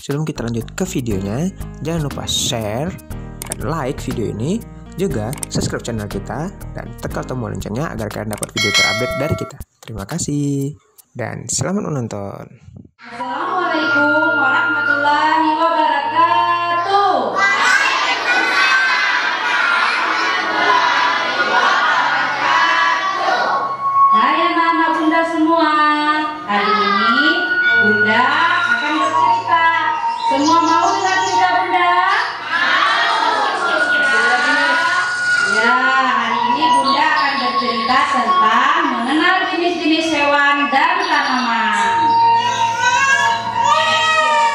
sebelum kita lanjut ke videonya, jangan lupa share dan like video ini. Juga subscribe channel kita dan tekan tombol loncengnya agar kalian dapat video terupdate dari kita. Terima kasih dan selamat menonton. Assalamualaikum warahmatullahi wabarakatuh. Hai anak-anak bunda semua, hari ini bunda akan bercerita. Semua mau dengar cerita bunda? Ya, hari ini bunda akan bercerita tentang mengenal jenis-jenis hewan dan tanaman.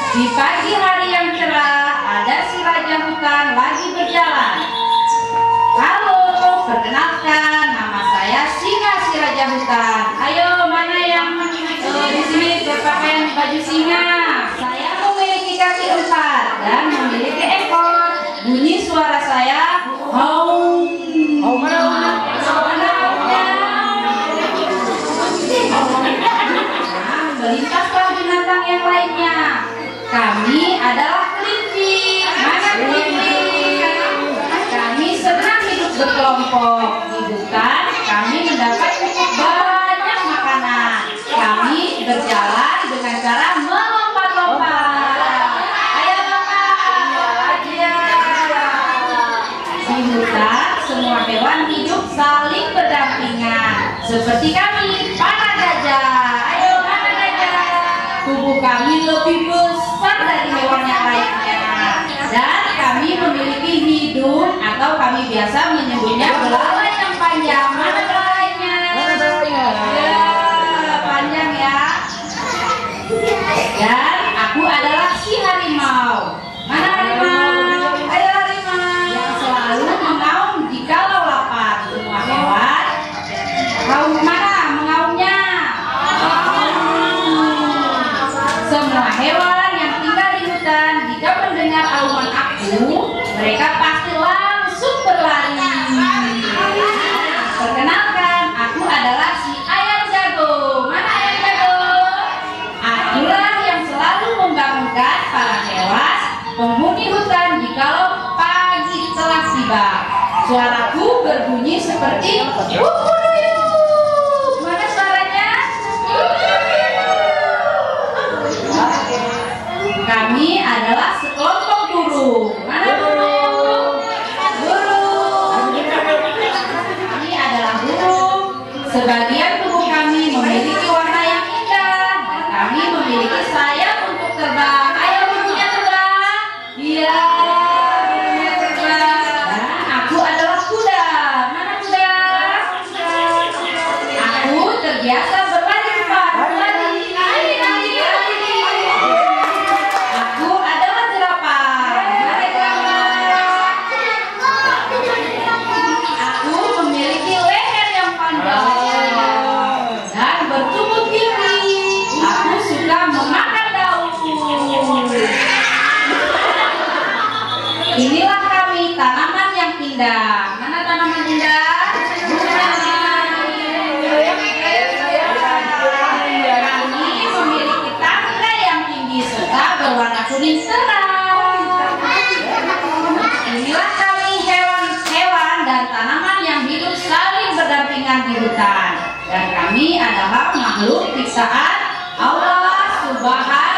Di pagi hari yang cerah, ada si raja hutan lagi berjalan. Halo, perkenalkan, nama saya Singa si raja hutan. Ayo, mana yang di sini berpakaian baju singa? Saya memiliki kaki 4 dan memiliki ekor. Bunyi suara saya, melintaslah binatang yang lainnya. Kami adalah kelinci. Mana kelinci? Kami senang hidup berkelompok. Di hutan kami mendapat cukup banyak makanan. Kami berjalan dengan cara melompat-lompat. Ayo lompat. Di hutan semua hewan hidup saling berdampingan. Seperti kami, para gajah. Ayo para gajah. Tubuh kami lebih besar dari hewan yang lainnya. Dan kami memiliki hidung atau kami biasa menyebutnya belalai yang panjang. Mana belalainya? Ya, panjang ya. Dan aku adalah si harimau. Mana harimau? Ayo harimau. Yang selalu mengaum jikalau lapar. Semua hewan tahu kemana mengaumnya? Semua hewan yang tinggal di hutan jika mendengar auman aku, mereka pasti langsung berlari. Perkenalkan, aku adalah si ayam jago. Mana ayam jago? Akulah yang selalu membangunkan para hewan penghuni hutan jikalau pagi telah tiba. Suaraku berbunyi seperti mana suaranya? Kami adalah sekelompok burung. Mana burung? Burung. Kami adalah burung. Sebagian tubuh kami memiliki warna yang indah dan kami memiliki sayap untuk terbang. Ayo burungnya terbang. Iya, burungnya terbang. Dan aku adalah kuda. Mana kuda? Aku terbiasa berlari cepat. Berlari. Aku adalah jerapah. Mana jerapah? Aku memiliki leher yang panjang dan bertubuh tinggi. Aku suka memakan daun. Inilah kami, tanaman yang indah. Mana tanaman indah? Kami memiliki tangkai yang tinggi serta berwarna kuning terang. Inilah kami, hewan-hewan dan tanaman yang hidup saling berdampingan di hutan. Dan kami adalah makhluk ciptaan Allah Subhanahu